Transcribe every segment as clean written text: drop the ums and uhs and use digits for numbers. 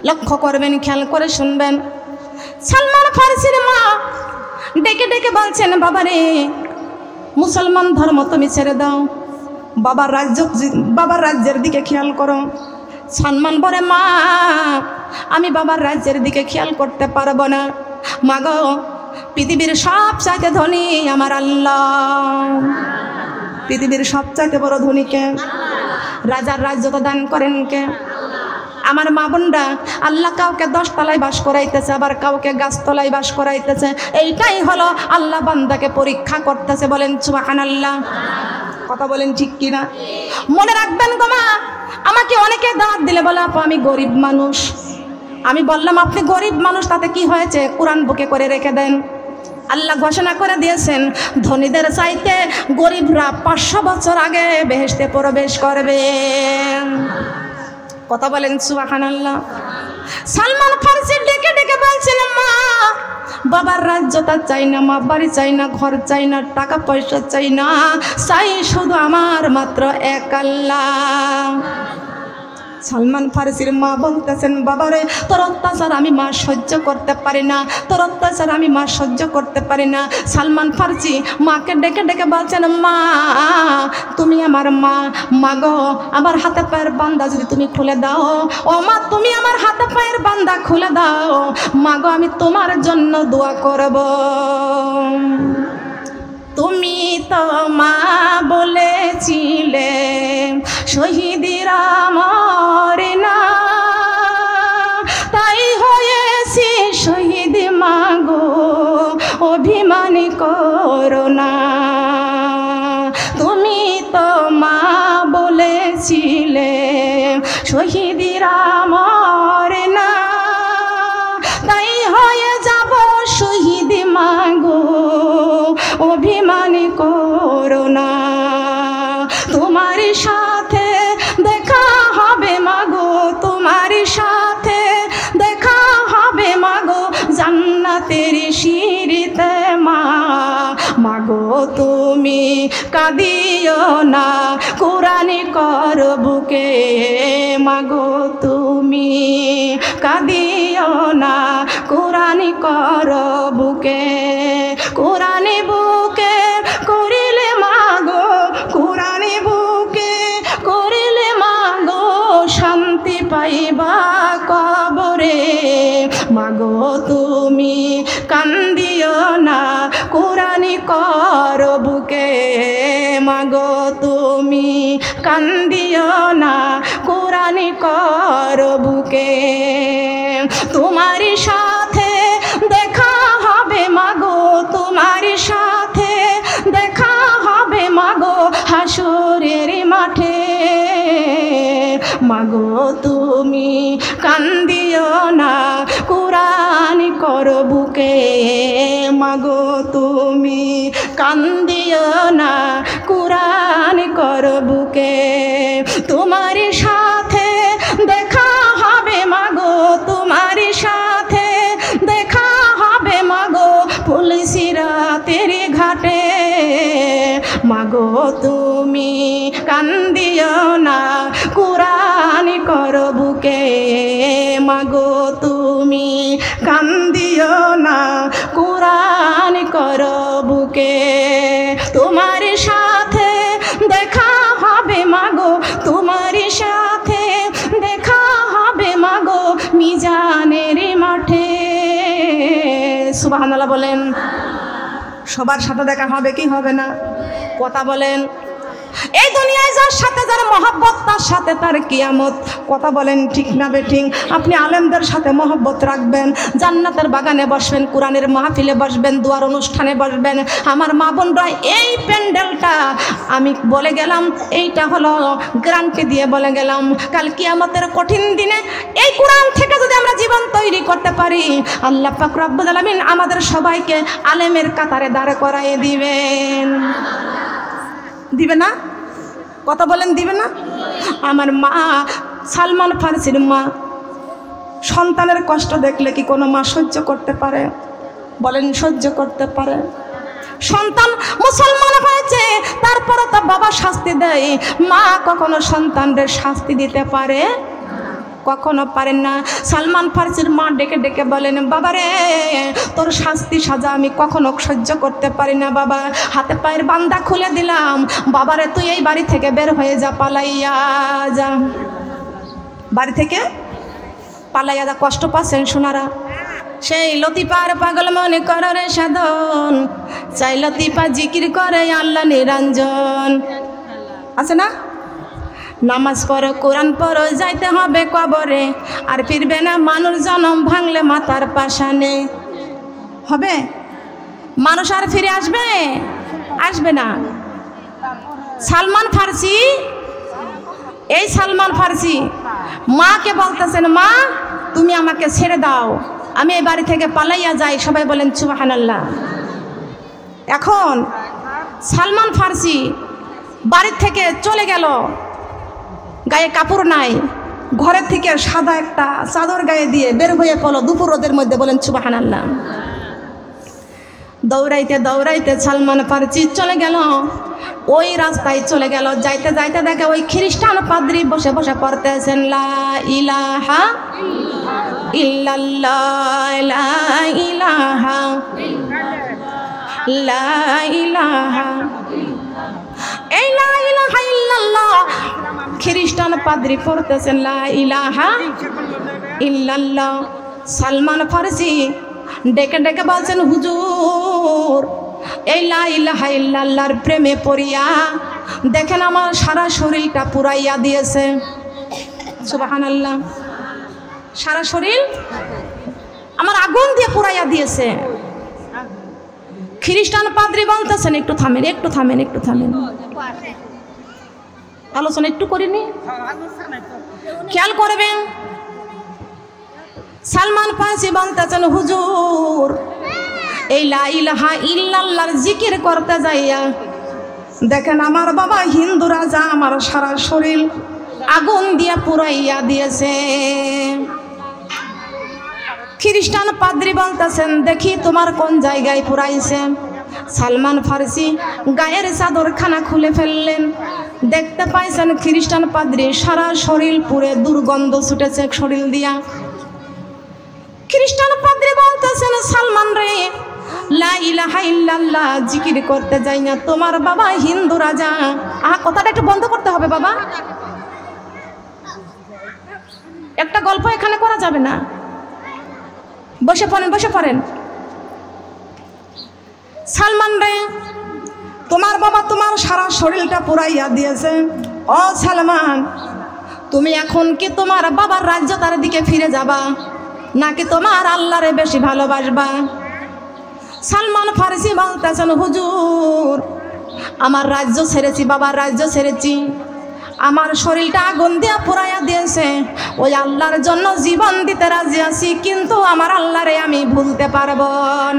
লক্ষ্য করবেন, খেয়াল করে শুনবেন। সালমান ফারসির মা ডেকে ডেকে বলছেন, বাবারে মুসলমান ধর্ম তুমি ছেড়ে দাও, বাবার রাজ্যের দিকে খেয়াল করো। সালমান বলে, মা আমি বাবার রাজ্যের দিকে খেয়াল করতে পারবো না। মা গো, পৃথিবীর সবচাইতে ধনী আমার আল্লাহ। পৃথিবীর সবচাইতে বড় ধনী কে? রাজার রাজ্য তো দান করেন কে? আমার মা বোনরা, আল্লাহ কাউকে 10 তলায় বাস করাইতেছে, আবার কাউকে গাছতলায় বাস করাইতেছে। এইটাই হলো আল্লাহ বান্দাকে পরীক্ষা করতেছে। বলেন সুবহানাল্লাহ। কথা বলেন ঠিক কিনা? মনে রাখবেন গো মা, আমাকে অনেকে দাওয়াত দিলে বলে, আপু আমি গরিব মানুষ। আমি বললাম, আপনি গরিব মানুষ তাতে কি হয়েছে? কোরআন বুকে করে রেখে দেন। আল্লাহ ঘোষণা করে দিয়েছেন, ধনীদের চাইতে গরিবরা 500 বছর আগে বেহেশতে প্রবেশ করবে। কথা বলেন সুবহানাল্লাহ। সালমান ফারসি ডেকে ডেকে বলছেন, মা বাবার রাজ্যটা চাই না, মা বাড়ি চাই না, ঘর চাই না, টাকা পয়সা চাই না, চাই শুধু আমার মাত্র এক আল্লাহ। সালমান ফারসির মা বলতেছেন, বাবারে তোর অত্যাচার আমি মা সহ্য করতে পারি না, তোর অত্যাচার আমি মা সহ্য করতে পারি না। সালমান ফারসি মাকে ডেকে ডেকে বলছেন, মা তুমি আমার মা, মা গো আমার হাতে পায়ের বান্দা যদি তুমি খুলে দাও, ও মা তুমি আমার হাতে পায়ের বান্দা খুলে দাও, মা গো আমি তোমার জন্য দোয়া করব। তুমি তো মা বলেছিলে শহীদিরা মরে না, তাই হয়েছি শহীদ মাগো অভিমান করো না। তুমি তো মা বলেছিলে শহীদিরা মরে না, তাই হয়ে যাব শহীদ মাগো অভিমান করো না। তোমার সাথে দেখা হবে মাগো, তোমার সাথে দেখা হবে মাগো জান্নাতের সিঁড়িতে মা। মাগো তুমি কাঁদিও না, কোরআন কর বুকে, মাগো তুমি কাঁদিও না, কোরআন কর বুকে। কোরআন বুকে করিলে মাগো, কোরআন বুকে করিলে মাগো শান্তি পাইবা কবরে। মাগো তুমি কান্দিও না, কোরআন কর বুকে, মাগো তুমি কান্দিও না, কোরআন কর বুকে। তোমার সাথে দেখা হবে মাগো, তোমার সাথে দেখা হবে মাগো হাসরের মাঠে। মাগো তুমি কান্দিও না, কোরআন কর বুকে, মাগো তুমি কান্দিও না, কোরআন কর বুকে। তোমার সাথে দেখা হবে মাগো, তোমার সাথে দেখা হবে মাগো পুলিশিরাতের ঘাটে। মাগো তুমি কান্দিও না, কোরআন কর বুকে, মাগো তুমি কান্দিও না, কোরআন কর বুকে। তোমার সাথে দেখা হবে মাগো, তোমার সাথে দেখা হবে মাগো মিজানের মাঠে। সুবহানাল্লাহ বলেন। সবার সাথে দেখা হবে কি হবে না? কথা বলেন। এই দুনিয়ায় যার সাথে যার মহব্বত তার সাথে তার কিয়ামত। কথা বলেন ঠিক না বেঠিক? আপনি আলেমদের সাথে মহব্বত রাখবেন, জান্নাতের বাগানে বসবেন, কোরআনের মাহফিলে বসবেন, দুয়ার অনুষ্ঠানে বসবেন। আমার মা বোনরা এই প্যান্ডেলটা আমি বলে গেলাম, এইটা হলো গ্রান্টি দিয়ে বলে গেলাম, কাল কিয়ামতের কঠিন দিনে এই কোরআন থেকে যদি আমরা জীবন তৈরি করতে পারি, আল্লাহ পাক রব্বুল আলামিন আমাদের সবাইকে আলেমের কাতারে দাঁড় করাইয়ে দিবেন। দিবে না? কথা বলেন দিবে না? আমার মা সালমান ফারসির মা সন্তানের কষ্ট দেখলে কি কোনো মা সহ্য করতে পারে? বলেন সহ্য করতে পারে? সন্তান মুসলমান হয়েছে তারপরও তো বাবা শাস্তি দেয়, মা কখনো সন্তানদের শাস্তি দিতে পারে? কখনো পারেন না। সালমান ফার্সির মা ডেকে ডেকে বলেন, বাবারে তোর শাস্তি সাজা আমি কখনো সহ্য করতে পারি না বাবা, হাতে পায়ের বান্দা খুলে দিলাম, বাবারে তুই এই বাড়ি থেকে বের হয়ে যা, পালাইয়া যা, বাড়ি থেকে পালাইয়া যা। কষ্ট পাচ্ছেন সোনারা? সেই লতিফার পাগল মনে করে সাধন, চাই লতিফা জিকির করে আল্লাহ নিরঞ্জন। আছে না? নামাজ পড়ো, কোরআন পড়ো, যাইতে হবে কবরে, আর ফিরবে না মানুষ জনম ভাঙলে মাথার পাশানে। হবে? মানুষ আর ফিরে আসবে? আসবে না। সালমান ফার্সি, এই সালমান ফার্সি মাকে বলতেছেন, মা তুমি আমাকে ছেড়ে দাও, আমি এই বাড়ি থেকে পালাইয়া যাই। সবাই বলেন সুবহানাল্লাহ। এখন সালমান ফার্সি বাড়ি থেকে চলে গেল, গায়ে কাপড় নাই, ঘরের থেকে সাদা একটা চাদর গায়ে দিয়ে বের হয়ে পড়লো দুপুর রোদের মধ্যে। বলেন সুবহানাল্লাহ। দৌড়াইতে দৌড়াইতে সালমান ফার্সি চলে গেল, ওই রাস্তায় চলে গেল। যাইতে যাইতে দেখে ওই খ্রিস্টান পাদ্রী বসে বসে পড়তেছেন, লা ইলাহা ইল্লাল্লাহ, লা ইলাহা, লা ইলাহা, এই লা ইলাহা ইল্লাল্লাহ খ্রিস্টান পাদ্রী পড়তেছেন, লা ইলাহা ইল্লাল্লাহ। সালমান ফার্সি ডেকে ডেকে বলছেন, হুজুর এই লা ইলাহা ইল্লাল্লাহর প্রেমে পড়িয়া দেখেন আমার সারা শরীরটা পুরাইয়া দিয়েছে। সুবহানাল্লাহ। সারা শরীর আমার আগুন দিয়ে পুরাইয়া দিয়েছে। খ্রিস্টান পাদ্রী বলতেছেন, একটু থামেন, একটু থামেন, একটু থামেন, আলোচনা একটু করিনি, খেয়াল করবেন। সালমান ফার্সি বলতেছেন, হুজুর এই লা ইলাহা ইল্লাল্লাহর জিকির করতে যাইয়া দেখেন আমার বাবা হিন্দু রাজা আমার সারা শরীর আগুন দিয়ে পুরাইয়া দিয়েছে। খ্রিস্টান পাদ্রী বলতেছেন, দেখি তোমার কোন জায়গায় পুরাইছে। সালমান ফার্সি গায়ের চাদরখানা খুলে ফেললেন, দেখতে পাইছেন খ্রিস্টান পাদ্রী সারা শরীর পুরে দুর্গন্ধ ছুটেছে শরীর দিয়া। খ্রিস্টান পাদ্রী বলতেছেন, সালমান রে লা ইলাহা ইল্লাল্লাহ জিকির করতে যাই না, তোমার বাবা হিন্দু রাজা। কথাটা একটু বন্ধ করতে হবে বাবা, একটা গল্প এখানে করা যাবে না। বসে পড়েন, বসে পড়েন। সালমান রে তোমার বাবা তোমার সারা শরীরটা পুরাইয়া দিয়েছে। ও সালমান, তুমি এখন কি তোমার বাবার রাজ্য তার দিকে ফিরে যাবা, নাকি তোমার আল্লাহরে বেশি ভালোবাসবা? সালমান ফার্সি বলতেছেন, হুজুর আমার রাজ্য ছেড়েছি, বাবার রাজ্য ছেড়েছি, আমার শরীরটা আগুন দিয়ে পুরাইয়া দিয়েছে, ওই আল্লাহর জন্য জীবন দিতে রাজি আছি, কিন্তু আমার আল্লাহরে আমি ভুলতে পারবো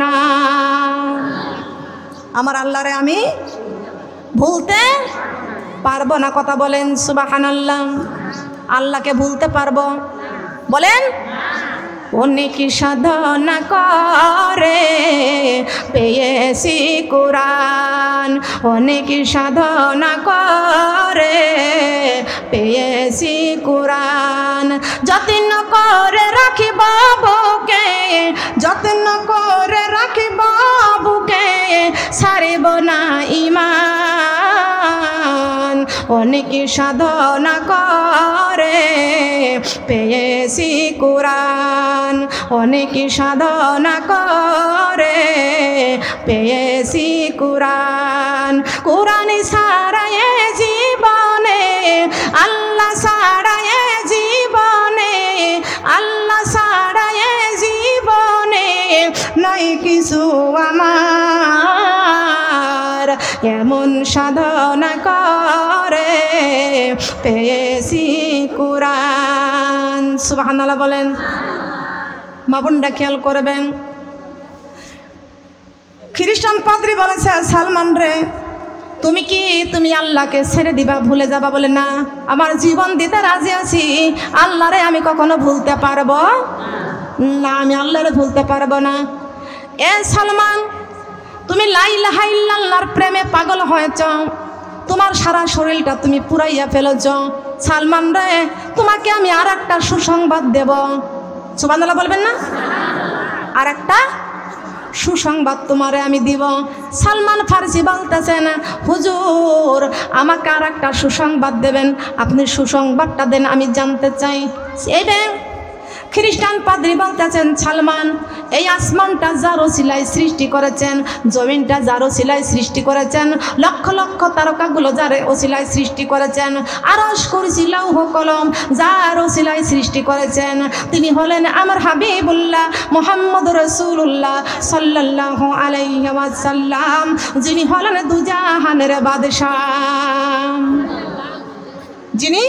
না, আমার আল্লাহরে আমি ভুলতে পারবো না। কথা বলেন সুবহানাল্লাহ। আল্লাহকে ভুলতে পারবো? বলেন। অনেক সাধনা করে পেয়েছি কোরআন, অনেক সাধনা করে পেয়েছি কোরআন, যত্ন করে রাখি বাবুকে, যত্ন করে রাখি বাবুকে, ছাড়িব না ঈমান। অনেক সাধনা করে পেয়েছি কোরআন, অনেক সাধনা করে পেয়েছি কোরআন। কোরআন ছাড়ায় জীবনে, আল্লাহ ছাড়ায় জীবনে, আল্লাহ ছাড়ায় জীবনে নাই কিছু আমার, এমন সাধনা করে পেয়েছি কোরআন। সুবহানাল্লাহ বলেন। মা বোনরা খেয়াল করবেন। খ্রিস্টান পাদ্রী বলেছে, সালমান রে তুমি আল্লাহকে ছেড়ে দিবা, ভুলে যাবা? বলে না, আমার জীবন দিতে রাজি আছি, আল্লাহরে আমি কখনো ভুলতে পারবো না, আমি আল্লাহরে ভুলতে পারবো না। এ সালমান, তুমি লা ইলাহা ইল্লাল্লাহর প্রেমে পাগল হয়েছ, তোমার সারা শরীরটা তুমি পুরাইয়া ফেলেছ, সালমান রে, তোমাকে আমি আর একটা সুসংবাদ দেব। সুবহানাল্লাহ বলবেন না? আর একটা সুসংবাদ তোমারে আমি দিব। সালমান ফার্সি বলতেছেন, হুজুর আমাকে আর একটা সুসংবাদ দেবেন, আপনি সুসংবাদটা দেন, আমি জানতে চাই। এইটা খ্রিস্টান পাদ্রী বলতেছেন, সালমান এই আসমানটা যার ওসিলায় সৃষ্টি করেছেন, জমিনটা যার ওসিলায় সৃষ্টি করেছেন, লক্ষ লক্ষ তারকাগুলো যার ওসিলায় সৃষ্টি করেছেন, আরশ কুরসি লৌহ কলম যার ওসিলায় সৃষ্টি করেছেন, তিনি হলেন আমার হাবিবুল্লাহ মুহাম্মদ রাসূলুল্লাহ সাল্লাল্লাহু আলাইহি ওয়াসাল্লাম, যিনি হলেন দুজাহানের বাদশাহ। যিনি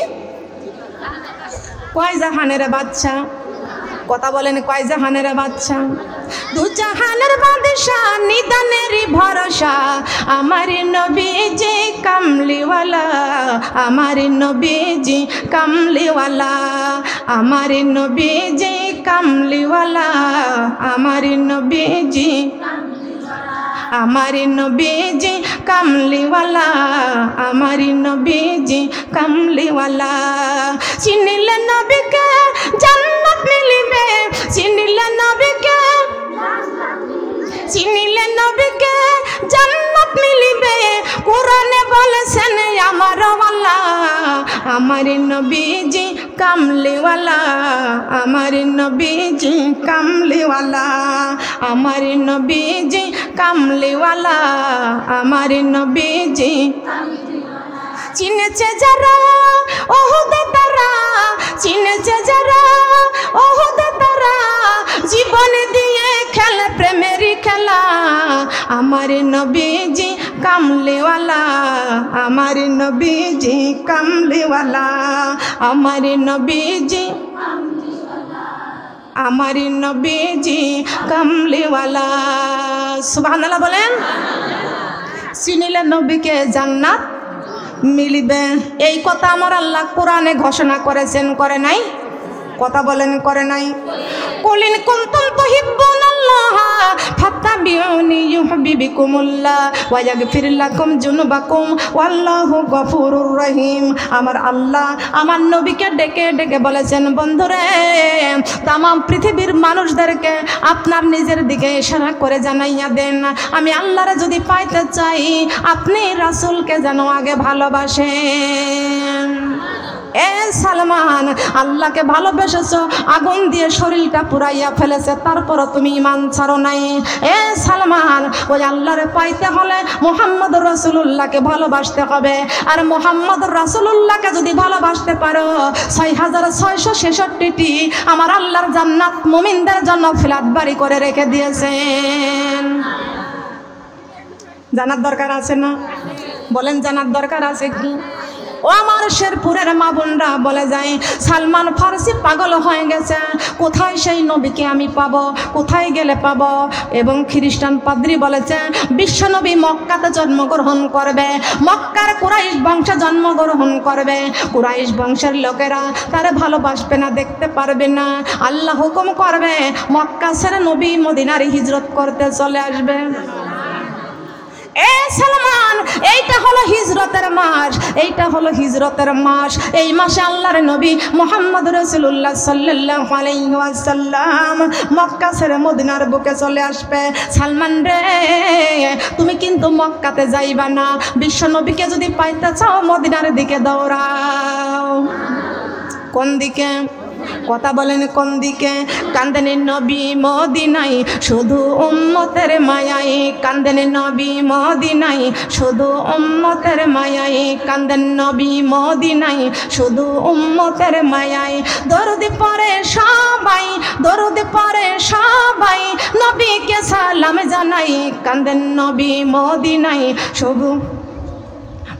কয় জাহানের বাদশাহ? কথা বলেন, কয় জাহানের বাদশাহ? দুজাহানের বাদশাহ, নিদানের ভরসা, আমার নবীজি কামলিওয়ালা, আমার নবীজি কামলিওয়ালা, আমার নবীজি কামলিওয়ালা, আমার নবীজি, আমার নবীজি কামলিওয়ালা, আমার নবীজি কামলিওয়ালা। চিনিলে নবীকে জান্নাত মিলিবে, চিনিলে নবীকে, চিনিলে নবীকে জান্নাত মিলিবে, কোরআনে বলেছেন আমার আল্লাহ, আমার নবীজি কামলিওয়ালা, আমার নবীজি কামলিওয়ালা, আমার নবীজি কামলিওয়ালা, আমার নবীজি। চিনেছে যারা ওহুদে তারা, চিনেছে যারা ওহুদে তারা, জীবন দিয়ে খেলে প্রেমেরই খেলা, আমার নবীজি কামলিওয়ালা, আমার নবীজি কামলিওয়ালা, আমার নবীজি, আমার নবীজি কামলিওয়ালা। সুবহানাল্লাহ বলেন। চিনিলে নবীকে জান্নাত মিলিবে, এই কথা আমার আল্লাহ কোরআনে ঘোষণা করেছেন, করে নাই? কথা বলেন, করে নাই? কুলিন কুনতুম তুহিব্বুনাল্লাহ ফাত্তাবিউনি ইউহিব্বুকুমুল্লাহ ওয়া ইয়াগফির লাকুম যুনুবাকুম ওয়াল্লাহু গফুরুর রহিম। আমার আল্লাহ আমার নবীকে ডেকে ডেকে বলেছেন, বন্ধুরে তামাম পৃথিবীর মানুষদেরকে আপনার নিজের দিকে ইশারা করে জানাইয়া দেন, আমি আল্লাহরে যদি পাইতে চাই আপনি রাসূলকে যেন আগে ভালোবাসেন। এ সালমান, আল্লাহকে ভালোবেসেছো, আগুন দিয়ে শরীরটা পুরাইয়া ফেলেছে, তারপরও তুমি ঈমান ছাড়ো নাই। এ সালমান, ওই আল্লাহরে পাইতে হলে মুহাম্মদ রাসূলুল্লাহকে ভালোবাসতে হবে, আর মুহাম্মদ রাসূলুল্লাহকে যদি ভালোবাসতে পারো 6666টি আমার আল্লাহর জান্নাত মুমিনদের জন্য ফ্ল্যাট বাড়ি করে রেখে দিয়েছেন। জানার দরকার আছে না? বলেন, জানার দরকার আছে কি? ও আমার শেরপুরের মা বোনরা বলে যায়, সালমান ফার্সি পাগল হয়ে গেছে, কোথায় সেই নবীকে আমি পাবো, কোথায় গেলে পাবো? এবং খ্রিস্টান পাদ্রী বলেছে বিশ্বনবী মক্কাতে জন্মগ্রহণ করবে, মক্কার কুরাইশ বংশে জন্মগ্রহণ করবে, কুরাইশ বংশের লোকেরা তারে ভালোবাসবে না, দেখতে পারবে না, আল্লাহ হুকুম করবে মক্কা ছেড়ে নবী মদিনার হিজরত করতে চলে আসবে। এ সালমান, এইটা হলো হিজরতের মাস, এইটা হলো হিজরতের মাস। এই মাসে আল্লাহর নবী মুহাম্মদ রাসূলুল্লাহ সাল্লাল্লাহু আলাইহি ওয়াসাল্লাম মক্কা ছেড়ে মদিনার বুকে চলে আসবে। সালমান রে, তুমি কিন্তু মক্কাতে যাইবা না, বিশ্ব নবীকে যদি পাইতে চাও মদিনার দিকে দৌড়াও। কোন দিকে? কথা বলেন, কোন দিকে? কান্দেন নবী মদিনায় শুধু উম্মতের মায়ায়, কান্দেন নবী মদিনায় শুধু উম্মতের মায়ায়, কান্দেন নবী মদিনায় শুধু উম্মতের মায়ায়। দরুদ পড়ে সবাই, দরুদ পড়ে সবাই, নবীকে সালাম জানাই, কান্দেন নবী মদিনায় শুধু,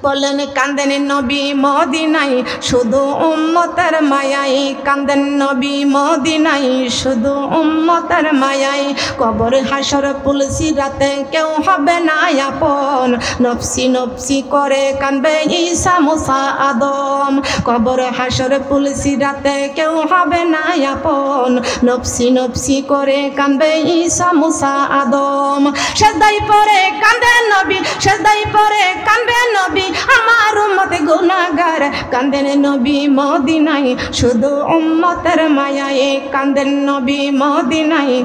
বলেন কান্দেন নবী মদিনায় শুধু উম্মতের মায়ায়, কান্দেন নবী মদিনায় শুধু উম্মতের মায়ায়। কবর হাসর পুলসি রাতে কেউ হবে না আপন, নফসি নফসি করে কানবে ঈসা মুসা আদম। কবর হাসর পুলসি রাতে কেউ হবে না আপন, নফসি নফসি করে কানবে ঈসা মুসা আদম। সেজদাই পড়ে কান্দে নবী, সেজদাই পড়ে কানবে নবী, আমার উম্মত গুনাহগার কান্দেন নবী মদিনায় শুধু উম্মতের মায়ায় কান্দেন নবী মদিনায়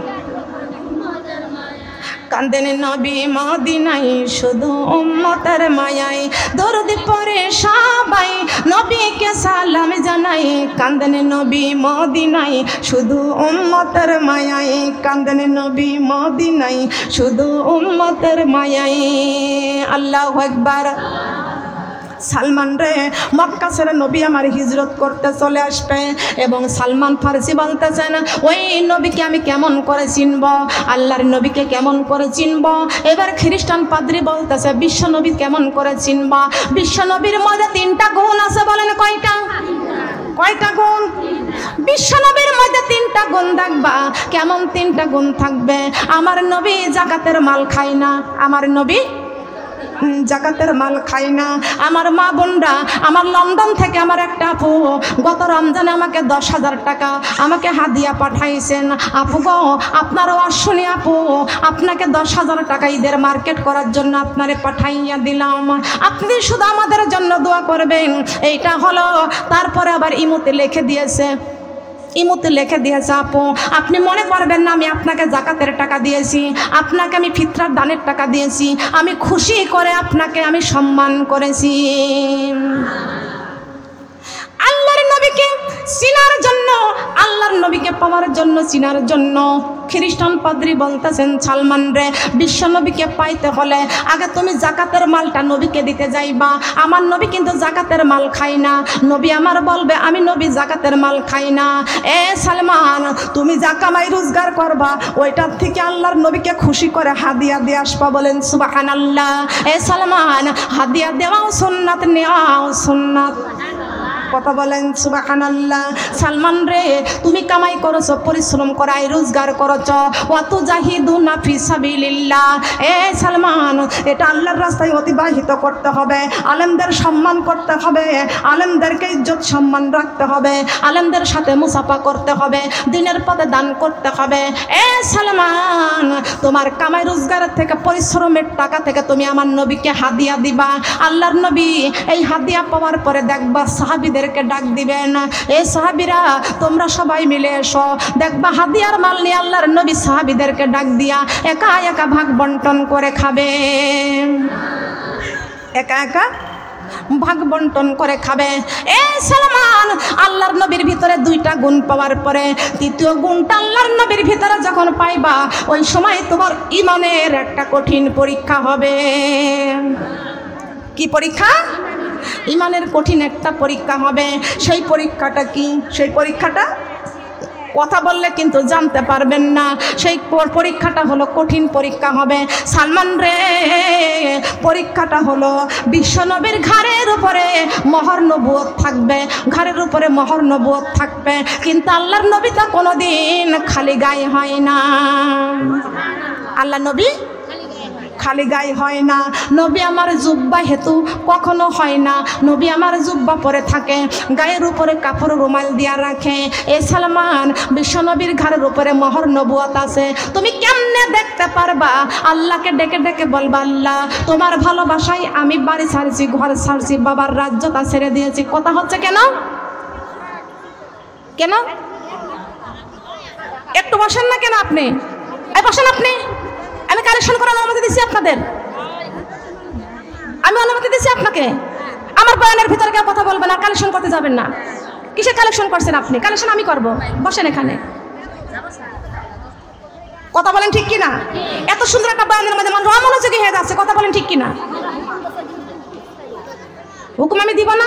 কান্দেন নবী মদিনায় শুধু উম্মতের মায়ায় দরুদ পড়ে সবাই নবীকে সালাম জানাই কান্দেন নবী মদিনায় শুধু উম্মতের মায়ায় কান্দেন নবী মদিনায় শুধু উম্মতের মায়ায় আল্লাহু আকবার সালমান রে মক্কা ছেড়ে নবী আমার হিজরত করতে চলে আসবে এবং সালমান ফারসি বলতেছেন ওই নবীকে আমি কেমন করে চিনব আল্লাহর নবীকে কেমন করে চিনব এবার খ্রিস্টান পাদ্রী বলতেছে বিশ্ব নবী কেমন করে চিনব বিশ্ব নবীর মধ্যে তিনটা গুণ আছে বলেন কয়টা কয়টা গুণ বিশ্ব নবীর মধ্যে তিনটা গুণ দেখবা কেমন তিনটা গুণ থাকবে আমার নবী যাকাতের মাল খায় না আমার নবী জাকাতের মাল খাই না আমার মা বোনরা আমার লন্ডন থেকে আমার একটা আপু গত রমজানে আমাকে 10,000 টাকা আমাকে হাদিয়া পাঠাইছেন আপু গো আপনারও আসুনি আপু আপনাকে 10,000 টাকা ঈদের মার্কেট করার জন্য আপনারে পাঠাইয়া দিলাম আপনি শুধু আমাদের জন্য দোয়া করবেন এইটা হলো তারপরে আবার ইমোতে লিখে দিয়েছে আপু আপনি মনে করবেন না আমি আপনাকে জাকাতের টাকা দিয়েছি আপনাকে আমি ফিতরার দানের টাকা দিয়েছি আমি খুশি করে আপনাকে আমি সম্মান করেছি আল্লাহর নবীকে চিনার জন্য আল্লাহর নবীকে পাওয়ার জন্য চিনার জন্য খ্রিস্টান পাদ্রী বলতেছেন সালমান রে বিশ্ব নবীকে পাইতে হলে আগে তুমি জাকাতের মালটা নবীকে দিতে যাইবা আমার নবী কিন্তু জাকাতের মাল খাই না নবী আমার বলবে আমি নবী জাকাতের মাল খাই না এ সালমান তুমি যা কামাই রোজগার করবা ওইটার থেকে আল্লাহর নবীকে খুশি করে হাদিয়া দিয়ে আসবা বলেন সুবহানাল্লাহ এ সালমান হাদিয়া দেওয়াও সুন্নাত নেওয়াও সুন্নাত কথা বলেন সুবহানাল্লাহ সালমান রে তুমি কামাই করছো পরিশ্রম করাই রোজগার করছো ওয়াতু জাহিদুনা ফি সাবিলিল্লাহ এ সালমান এটা আল্লাহর রাস্তায় অতিবাহিত করতে হবে আলেমদের সম্মান করতে হবে আলেমদেরকে ইজ্জত সম্মান রাখতে হবে আলেমদের সাথে মুসাফা করতে হবে দিনের পথে দান করতে হবে এ সালমান তোমার কামাই রোজগারের থেকে পরিশ্রমের টাকা থেকে তুমি আমার নবীকে হাদিয়া দিবা আল্লাহর নবী এই হাদিয়া পাওয়ার পরে দেখবা সাহাবীদের ডাক দিবেন এই সাহাবীরা তোমরা সবাই মিলে এসো দেখবা হাদিয়ার মাল নিয়ে আল্লাহর নবী সাহাবীদেরকে ডাক দিয়া একা একা ভাগ বন্টন করে খাবে একা একা ভাগ বন্টন করে খাবে এ সালমান আল্লাহর নবীর ভিতরে দুইটা গুণ পাওয়ার পরে তৃতীয় গুণটা আল্লাহর নবীর ভিতরে যখন পাইবা ওই সময় তোমার ঈমানের একটা কঠিন পরীক্ষা হবে কি পরীক্ষা ঈমানের কঠিন একটা পরীক্ষা হবে সেই পরীক্ষাটা কি সেই পরীক্ষাটা কথা বললে কিন্তু জানতে পারবেন না সেই পরীক্ষাটা হলো কঠিন পরীক্ষা হবে সালমান রে পরীক্ষাটা হলো বিশ্বনবীর ঘাড়ের উপরে মোহর নবুয়ত থাকবে ঘাড়ের উপরে মোহর নবুয়ত থাকবে কিন্তু আল্লাহর নবী তো কোনোদিন খালি গায়ে হয় না আল্লাহ নবী খালি গায়ে হয় না নবী আমার জুব্বা হেতু কখনো হয় না নবী আমার জুব্বা পরে থাকে গায়ের উপরে কাপড় রুমাল দিয়া রাখে এ সালমান বিশ্বনবীর ঘাড়ের উপরে মোহর নবুয়ত আছে তুমি কেমনে দেখতে পারবা আল্লাহকে ডেকে ডেকে বলবা আল্লাহ তোমার ভালোবাসায় আমি বাড়ি ছাড়ছি ঘর ছাড়ছি বাবার রাজ্যটা ছেড়ে দিয়েছি কথা হচ্ছে কেন কেন একটু বসেন না কেন আপনি এই বসেন আপনি আমি কালেকশন করার অনুমতি দিচ্ছি আপনাদের আমি অনুমতি দিচ্ছি আপনাকে আমার বয়ানের ভিতরে কেউ কথা বলবেন না কালেকশন করতে যাবেন না কিসের কালেকশন করছেন আপনি কালেকশন আমি করব বসেন এখানে কথা বলেন ঠিক কিনা এত সুন্দর একটা বয়ানের মধ্যে মানুষ অমনোযোগী হয়ে যাচ্ছে কথা বলেন ঠিক কিনা হুকুম আমি দিব না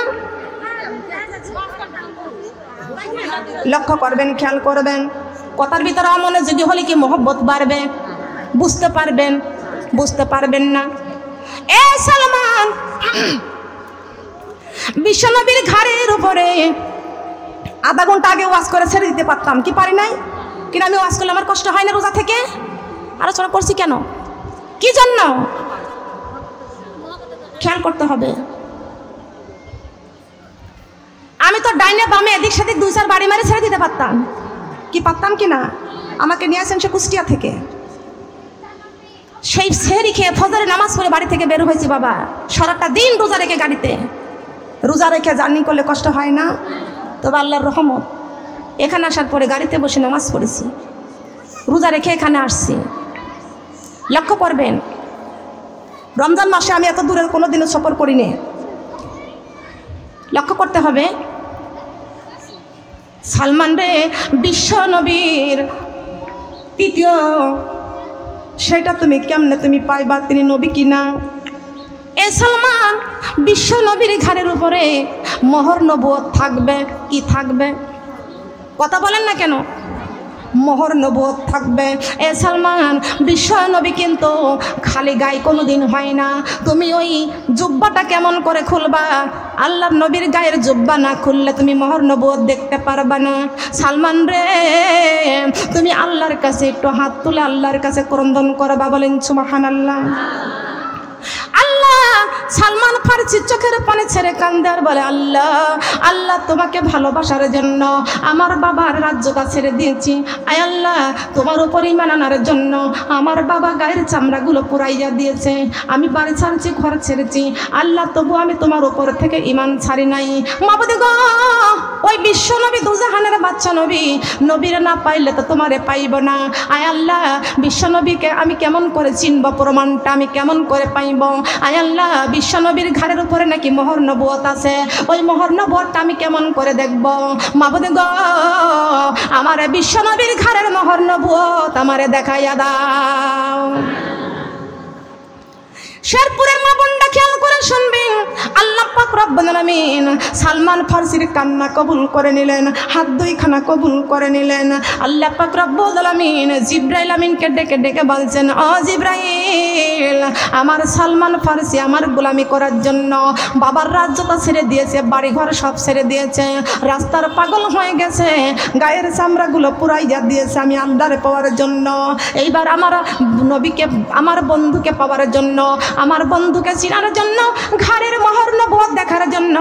লক্ষ্য করবেন খেয়াল করবেন কথার ভিতরে অমনোযোগী হলে কি মহব্বত বাড়বে বুঝতে পারবেন না এ সালমান বিশ্বনবীর ঘাড়ের উপরে আধা ঘন্টা আগে ওয়াজ করে ছেড়ে দিতে পারতাম কি পারি নাই কিন্তু আমি ওয়াজ করলে আমার কষ্ট হয় না রোজা থেকে আলোচনা করছি কেন কি জন্য খেয়াল করতে হবে আমি তো ডাইনে বামে এদিক সেদিক 2-4 বাড়ি মারে ছেড়ে দিতে পারতাম কি পারতাম কি না আমাকে নিয়ে আসেন সে কুষ্টিয়া থেকে সেই সেহরি খেয়ে ফজরের নামাজ পড়ে বাড়ি থেকে বের হয়েছি বাবা, সারাটা দিন রোজা রেখে গাড়িতে, রোজা রেখে জার্নি করলে কষ্ট হয় না? তবে আল্লাহর রহমত এখানে আসার পরে গাড়িতে বসে নামাজ পড়েছি, রোজা রেখে এখানে আসছি। লক্ষ্য করবেন, রমজান মাসে আমি এত দূরে কোনোদিনও সফর করিনি। লক্ষ্য করতে হবে, সালমান রে বিশ্ব নবীর তৃতীয়, সেটা তুমি কেমনে তুমি পাইবা তিনি নবী কিনা? এ সালমান, বিশ্ব নবীর ঘাড়ের উপরে মোহর নবুয়ত থাকবে কি থাকবে? কথা বলেন না কেন? মোহর নবুয়ত থাকবে। এ সালমান, বিশ্ব নবী কিন্তু খালি গায়ে কোনো দিন হয় না। তুমি ওই জুব্বাটা কেমন করে খুলবা? আল্লাহর নবীর গায়ের জুব্বা না খুললে তুমি মোহর নবুয়ত দেখতে পারবা না। সালমান রে, তুমি আল্লাহর কাছে একটু হাত তুলে আল্লাহর কাছে ক্রন্দন করবা, বলেন সুবহানাল্লাহ। সালমান ফারসি চোখের পানি ছেড়ে কান্দে আর বলে, আল্লাহ আল্লাহ, তোমাকে ভালোবাসার জন্য আমার বাবার রাজ্যটা ছেড়ে দিয়েছি। আয় আল্লাহ, তোমার উপর ঈমান আনার জন্য আমার বাবা গায়ের চামড়াগুলো পুরাইয়া দিয়েছে, আমি বাড়ি ছাড়ছি, ঘর ছেড়েছি, আল্লাহ তবু আমি তোমার উপর থেকে ঈমান ছাড়ি নাই। মাবুদ গো, ওই বিশ্ব নবী দুজাহানের বাচ্চা নবী, নবীর না পাইলে তো তোমারে পাইব না। আয় আল্লাহ, বিশ্ব নবীকে আমি কেমন করে চিনব? প্রমাণটা আমি কেমন করে পাইব? আয় আল্লাহ, বিশ্ব নবীর ঘাড়ের উপরে নাকি মোহর নবুয়ত আছে, ওই মোহর নবুয়তটা আমি কেমন করে দেখব? মাবুদ গো, আমারে বিশ্ব নবীর ঘাড়ের মোহর নবুয়ত আমারে দেখাইয়া দাও। শেরপুরের মা বোনটা খেয়াল করে শুনবেন, আল্লাহ পাক রব্বুল আলামিন সালমান ফারসির কান্না কবুল করে নিলেন, হাত দুইখানা কবুল করে নিলেন। আল্লাহ পাক রব্বুল আলামিন জিবরাইল আমিনকে ডেকে ডেকে বলছেন, ও জিবরাইল, আমার সালমান ফারসি আমার গোলামি করার জন্য বাবার রাজ্যটা ছেড়ে দিয়েছে, বাড়িঘর সব ছেড়ে দিয়েছে, রাস্তার পাগল হয়ে গেছে, গায়ের চামড়াগুলো পুরাইয়া দিয়েছে আমি আল্লাহরে পাওয়ার জন্য। এইবার আমার নবীকে, আমার বন্ধুকে পাওয়ার জন্য, আমার বন্ধুকে চিনার জন্য, ঘাড়ের মোহর নবুয়ত দেখার জন্য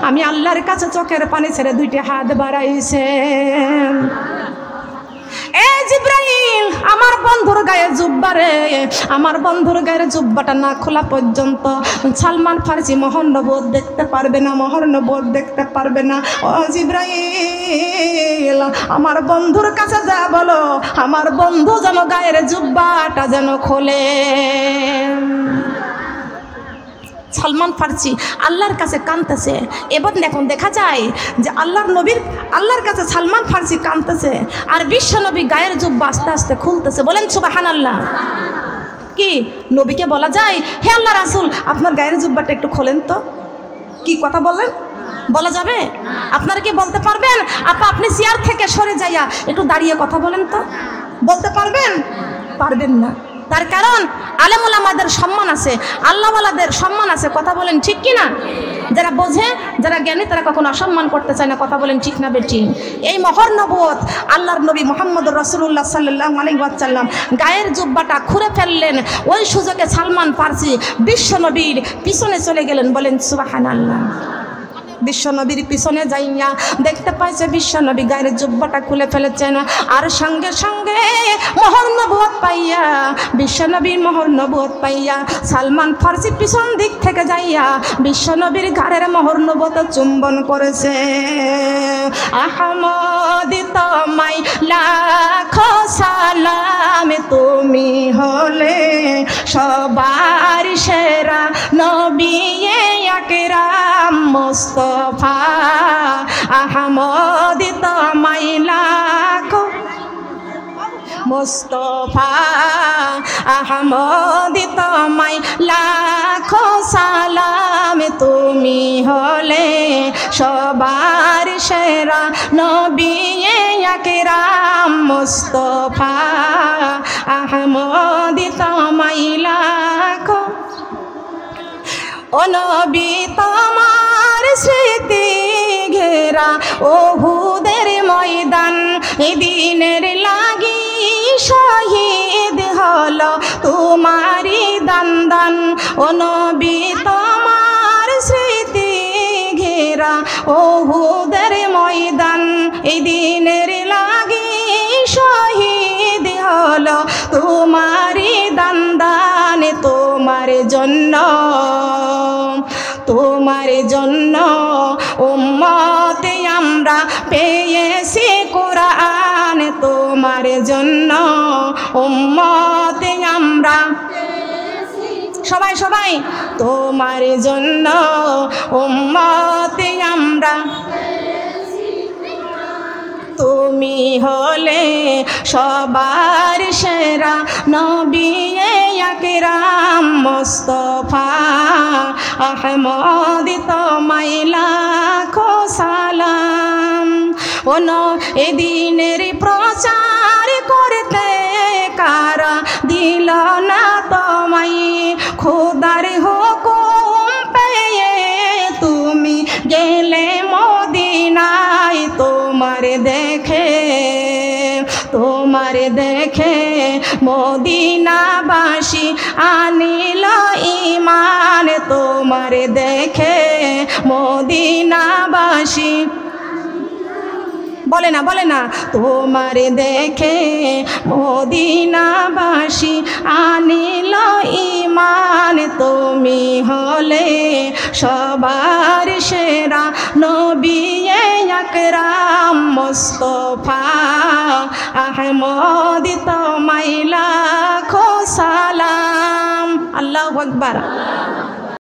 আমি আল্লাহর কাছে চোখের পানি ছেড়ে দুইটি হাত বাড়াইছে। এ জিবরাইল, আমার বন্ধুর গায়ে জুব্বা রে, আমার বন্ধুর গায়ের জুব্বাটা না খোলা পর্যন্ত সালমান ফারসি মোহর নবুয়ত দেখতে পারবে না, মোহর নবুয়ত দেখতে পারবে না। ও জিবরাইল, আমার বন্ধুর কাছে যা বলো, আমার বন্ধু যেন গায়ের জুব্বাটা যেন খোলে। সালমান ফারসি আল্লাহর কাছে কাঁদতেছে। এবার দেখুন, দেখা যায় যে আল্লাহর নবীর, আল্লাহর কাছে সালমান ফারসি কাঁদতেছে, আর বিশ্ব নবী গায়ের জুব্বা আস্তে আস্তে খুলতেছে। বলেন সুবহানাল্লাহ। কি নবীকে বলা যায়, হে আল্লাহ রাসূল, আপনার গায়ের জুব্বাটা একটু খোলেন তো? কি কথা বলেন? বলা যাবে? আপনারা কি বলতে পারবেন? আপনি চেয়ার থেকে সরে যাইয়া একটু দাঁড়িয়ে কথা বলেন তো, বলতে পারবেন? পারবেন না। তার কারণ আলেম ওলামাদের সম্মান আছে, আল্লাহওয়ালাদের সম্মান আছে। কথা বলেন ঠিক কি না? যারা বোঝে, যারা জ্ঞানী, তারা কখনো অসম্মান করতে চায় না। কথা বলেন ঠিক না বেঠিক? এই মোহর নবুয়ত আল্লাহর নবী মুহাম্মদুর রাসূলুল্লাহ সাল্লাল্লাহু আলাইহি ওয়াসাল্লাম গায়ের জুব্বাটা খুলে ফেললেন। ওই সুযোগে সালমান ফারসি বিশ্ব নবীর পিছনে চলে গেলেন। বলেন সুবহানাল্লাহ। বিশ্ব নবীর পিছনে যাইয়া দেখতে পাইছে বিশ্ব নবী গায়ের জুব্বাটা খুলে ফেলেছেন, আর সঙ্গে সঙ্গে মোহর নবুয়ত পাইয়া, বিশ্ব নবীর মোহর নবুয়ত পাইয়া সালমান ফারসি পিছন দিক থেকে যাইয়া বিশ্ব নবীর গায়ের মোহর নবুয়ত চুম্বন করেছে। আহমদ তোমায় লাখো সালাম, তুমি হলে সবার সেরা নবী আকরাম মুস্তাফা। আহমদ তোমায় লাখো, মুস্তাফা আহমদ তোমায় লাখো সালাম, তুমি হলে সবার সেরা নবী আকরাম মুস্তাফা। আহমদ তোমায় লাখো, ও নবী তোমার স্মৃতি ঘেরা উহুদের ময়দান, দিনের লাগি শহীদ হলো তোমারি দান। ও নবী তোমার স্মৃতি ঘেরা উহুদের ময়দান, এই দিনের লাগি শহীদ হলো তোমারি দান। জন্য উম্মত আমরা পেয়েছি কোরআন, তোমার জন্য উম্মত আমরা সবাই সবাই তোমার জন্য উম্মত আমরা। তুমি হলে সবার সেরা নবী আকরাম মুস্তাফা আহমদ তোমায় লাখো সালাম। এ দিনের প্রচার করতে কারা দিল না তোমায়, খোদার হুকুম পেয়ে তুমি গেলে মদিনায়। তোমার দেখে মদিনাবাসী আনিল ঈমান, তোমার দেখে মদিনাবাসী বলে না তোমার দেখে মদিনাবাসী আনিল ঈমান। তুমি হলে সবার সেরা নবী আকরাম মুস্তাফা আহমদ তোমায় লাখো সালাম। আল্লাহু আকবার।